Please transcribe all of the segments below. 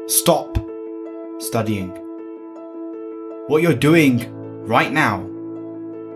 Stop studying. What you're doing right now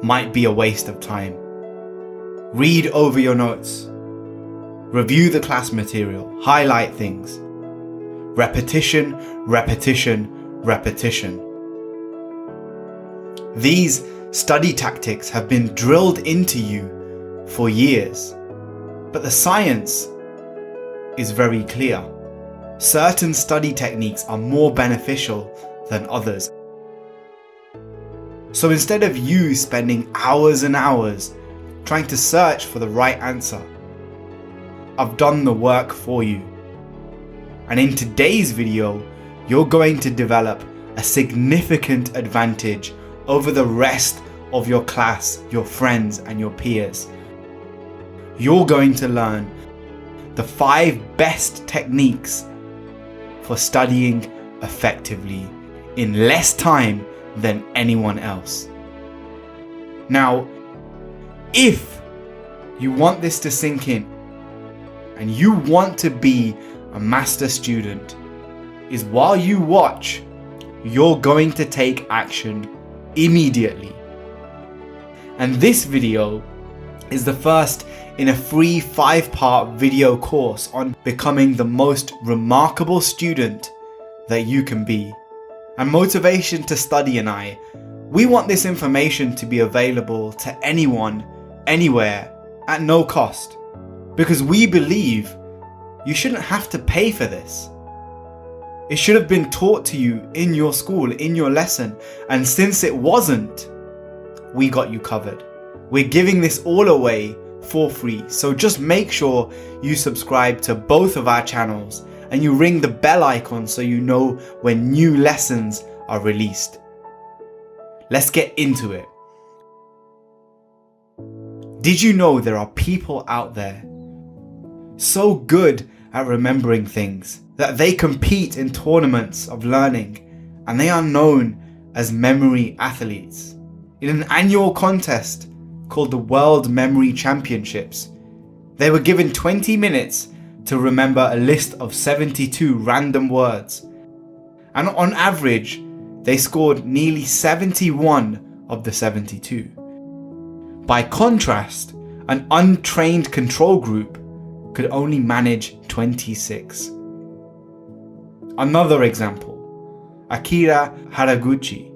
might be a waste of time. Read over your notes. Review the class material. Highlight things. Repetition, repetition, repetition. These study tactics have been drilled into you for years, but the science is very clear. Certain study techniques are more beneficial than others. So instead of you spending hours and hours trying to search for the right answer, I've done the work for you. And in today's video, you're going to develop a significant advantage over the rest of your class, your friends, and your peers. You're going to learn the 5 best techniques for studying effectively in less time than anyone else. Now, if you want this to sink in and you want to be a master student, is while you watch, you're going to take action immediately. And this video is the first in a free 5-part video course on becoming the most remarkable student that you can be. And Motivation to Study and I, we want this information to be available to anyone, anywhere, at no cost. Because we believe you shouldn't have to pay for this. It should have been taught to you in your school, in your lesson. And since it wasn't, we got you covered. We're giving this all away for free. So just make sure you subscribe to both of our channels and you ring the bell icon so you know when new lessons are released. Let's get into it. Did you know there are people out there so good at remembering things that they compete in tournaments of learning and they are known as memory athletes? In an annual contest called the World Memory Championships, they were given 20 minutes to remember a list of 72 random words. And on average, they scored nearly 71 of the 72. By contrast, an untrained control group could only manage 26. Another example, Akira Haraguchi.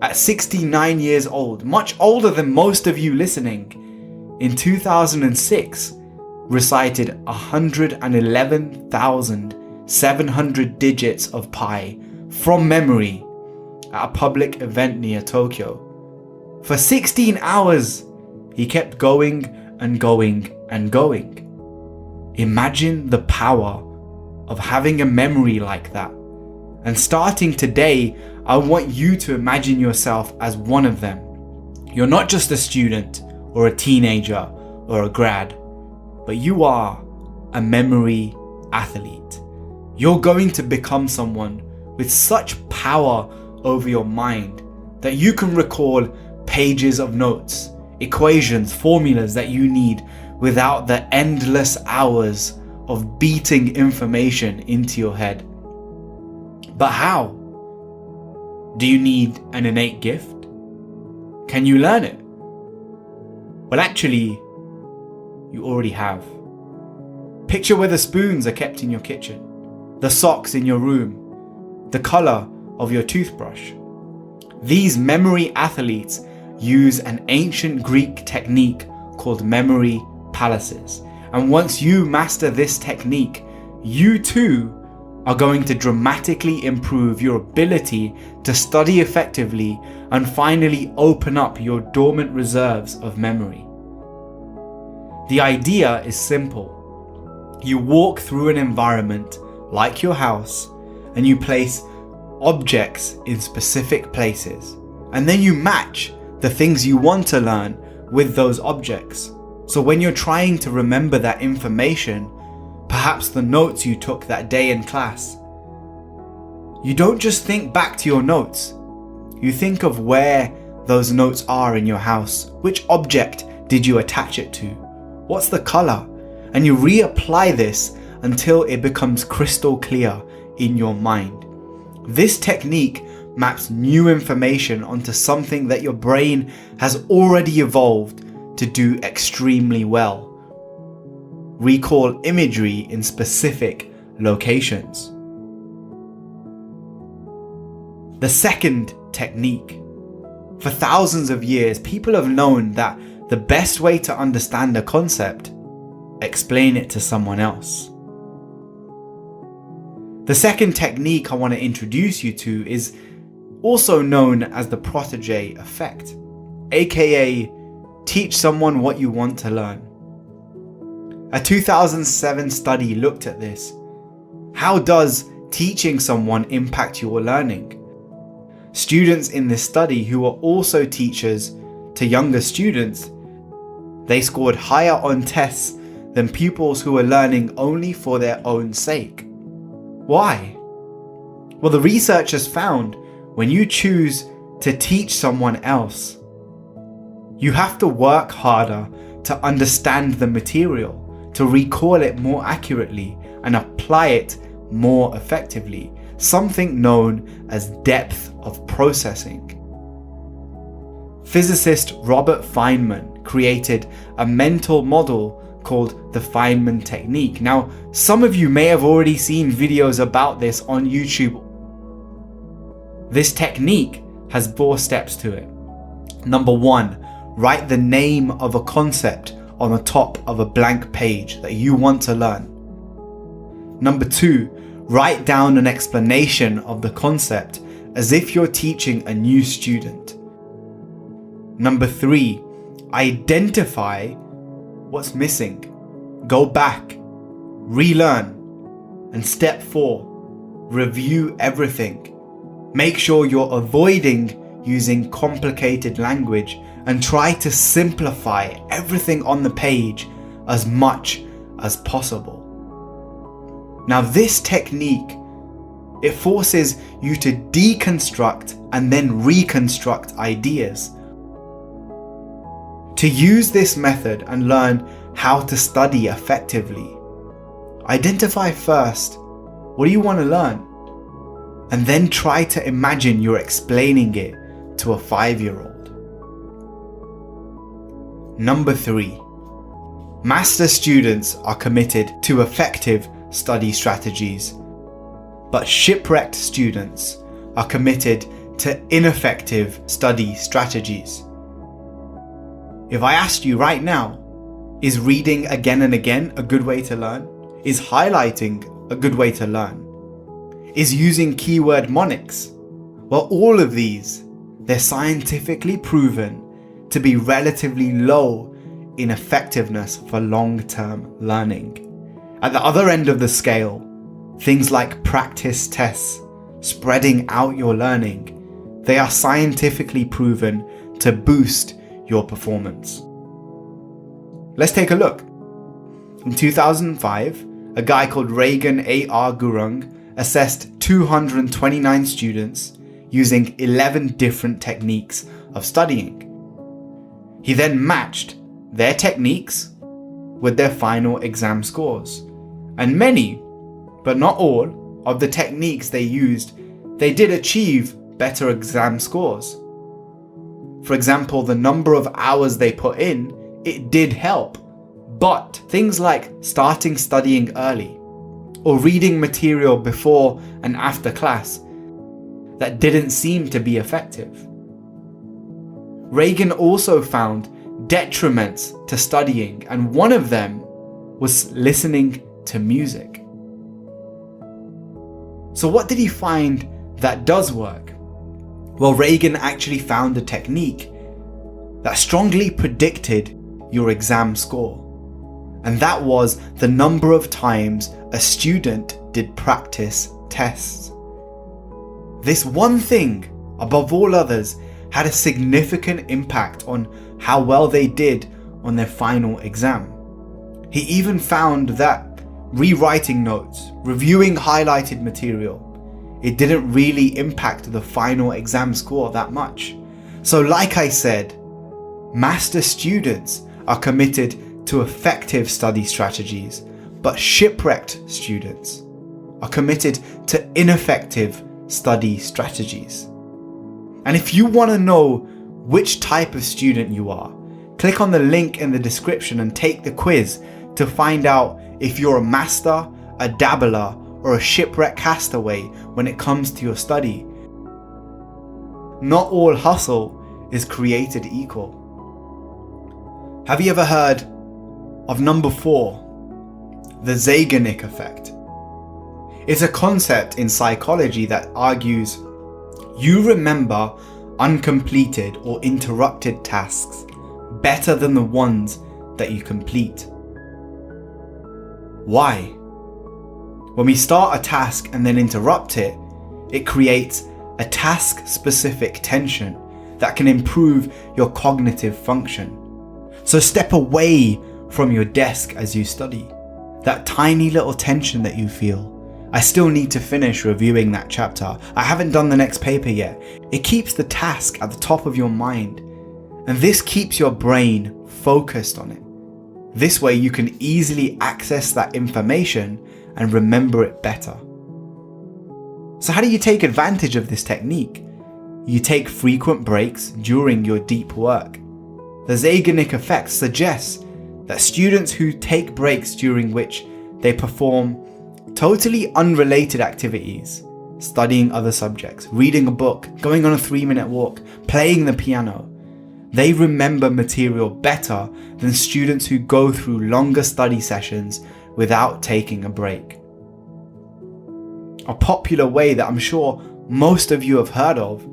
At 69 years old, much older than most of you listening, in 2006, recited 111,700 digits of pi from memory at a public event near Tokyo. For 16 hours, he kept going and going and going. Imagine the power of having a memory like that. And starting today, I want you to imagine yourself as one of them. You're not just a student or a teenager or a grad, but you are a memory athlete. You're going to become someone with such power over your mind that you can recall pages of notes, equations, formulas that you need without the endless hours of beating information into your head. But how? Do you need an innate gift? Can you learn it? Well, actually, you already have. Picture where the spoons are kept in your kitchen, the socks in your room, the color of your toothbrush. These memory athletes use an ancient Greek technique called memory palaces. And once you master this technique, you too are going to dramatically improve your ability to study effectively and finally open up your dormant reserves of memory. The idea is simple. You walk through an environment like your house and you place objects in specific places, and then you match the things you want to learn with those objects. So when you're trying to remember that information, perhaps the notes you took that day in class, you don't just think back to your notes. You think of where those notes are in your house. Which object did you attach it to? What's the color? And you reapply this until it becomes crystal clear in your mind. This technique maps new information onto something that your brain has already evolved to do extremely well. Recall imagery in specific locations. The second technique. For thousands of years, people have known that the best way to understand a concept, explain it to someone else. The second technique I want to introduce you to is also known as the protege effect, aka teach someone what you want to learn. A 2007 study looked at this. How does teaching someone impact your learning? Students in this study who were also teachers to younger students, they scored higher on tests than pupils who were learning only for their own sake. Why? Well, the researchers found when you choose to teach someone else, you have to work harder to understand the material, to recall it more accurately and apply it more effectively, something known as depth of processing. Physicist Robert Feynman created a mental model called the Feynman Technique. Now, some of you may have already seen videos about this on YouTube. This technique has 4 steps to it. Number 1, write the name of a concept on the top of a blank page that you want to learn. Number 2, write down an explanation of the concept as if you're teaching a new student. Number 3, identify what's missing. Go back, relearn. And step 4, review everything. Make sure you're avoiding using complicated language and try to simplify everything on the page as much as possible. Now, this technique, it forces you to deconstruct and then reconstruct ideas. To use this method and learn how to study effectively, identify first what do you want to learn, and then try to imagine you're explaining it to a 5-year-old. Number 3, master students are committed to effective study strategies, but shipwrecked students are committed to ineffective study strategies. If I asked you right now, is reading again and again a good way to learn? Is highlighting a good way to learn? Is using keyword mnemonics? Well, all of these, they're scientifically proven to be relatively low in effectiveness for long-term learning. At the other end of the scale, things like practice tests, spreading out your learning, they are scientifically proven to boost your performance. Let's take a look. In 2005, a guy called Reagan A.R. Gurung assessed 229 students using 11 different techniques of studying. He then matched their techniques with their final exam scores. And many, but not all, of the techniques they used, they did achieve better exam scores. For example, the number of hours they put in, it did help. But things like starting studying early or reading material before and after class, that didn't seem to be effective. Reagan also found detriments to studying, and one of them was listening to music. So what did he find that does work? Well, Reagan actually found a technique that strongly predicted your exam score. And that was the number of times a student did practice tests. This one thing, above all others, had a significant impact on how well they did on their final exam. He even found that rewriting notes, reviewing highlighted material, it didn't really impact the final exam score that much. So like I said, master students are committed to effective study strategies, But shipwrecked students are committed to ineffective study strategies. And if you want to know which type of student you are, click on the link in the description and take the quiz to find out if you're a master, a dabbler, or a shipwreck castaway when it comes to your study. Not all hustle is created equal. Have you ever heard of number 4, the Zeigarnik effect? It's a concept in psychology that argues you remember uncompleted or interrupted tasks better than the ones that you complete. Why? When we start a task and then interrupt it, it creates a task-specific tension that can improve your cognitive function. So step away from your desk as you study. That tiny little tension that you feel. I still need to finish reviewing that chapter. I haven't done the next paper yet. It keeps the task at the top of your mind. And this keeps your brain focused on it. This way you can easily access that information and remember it better. So how do you take advantage of this technique? You take frequent breaks during your deep work. The Zeigarnik effect suggests that students who take breaks during which they perform totally unrelated activities, studying other subjects, reading a book, going on a 3-minute walk, playing the piano, they remember material better than students who go through longer study sessions without taking a break. A popular way that I'm sure most of you have heard of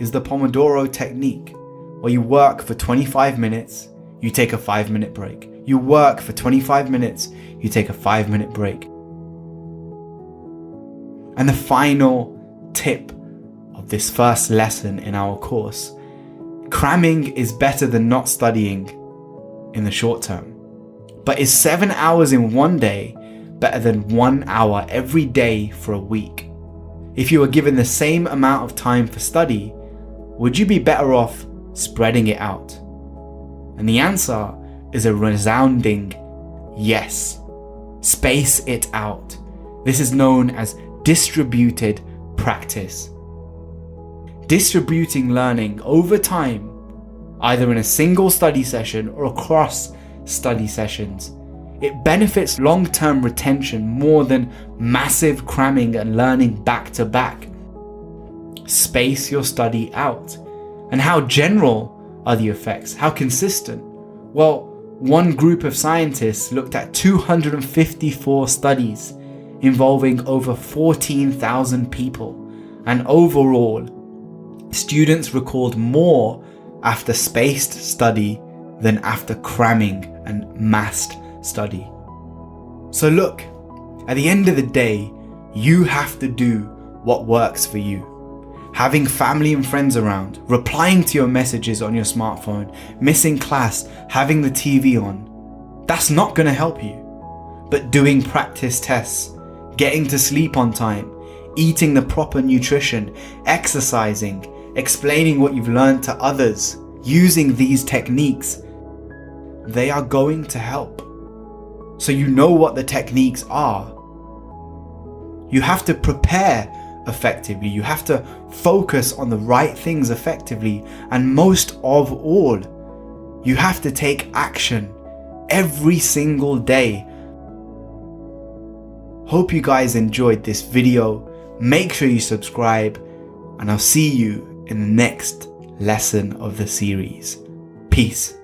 is the Pomodoro Technique, where you work for 25 minutes, you take a 5-minute break. You work for 25 minutes, you take a 5-minute break. And the final tip of this first lesson in our course: cramming is better than not studying in the short term. But is 7 hours in one day better than 1 hour every day for a week? If you were given the same amount of time for study, would you be better off spreading it out? And the answer is a resounding yes. Space it out. This is known as distributed practice. Distributing learning over time, either in a single study session or across study sessions, it benefits long-term retention more than massive cramming and learning back to back. Space your study out. And how general are the effects? How consistent? Well, one group of scientists looked at 254 studies involving over 14,000 people, and overall, students recalled more after spaced study than after cramming and massed study. So look, at the end of the day, you have to do what works for you. Having family and friends around, replying to your messages on your smartphone, missing class, having the TV on, that's not going to help you. But doing practice tests, getting to sleep on time, eating the proper nutrition, exercising, explaining what you've learned to others, using these techniques, they are going to help. So you know what the techniques are. You have to prepare effectively. You have to focus on the right things effectively. And most of all, you have to take action every single day. Hope you guys enjoyed this video. Make sure you subscribe, and I'll see you in the next lesson of the series. Peace.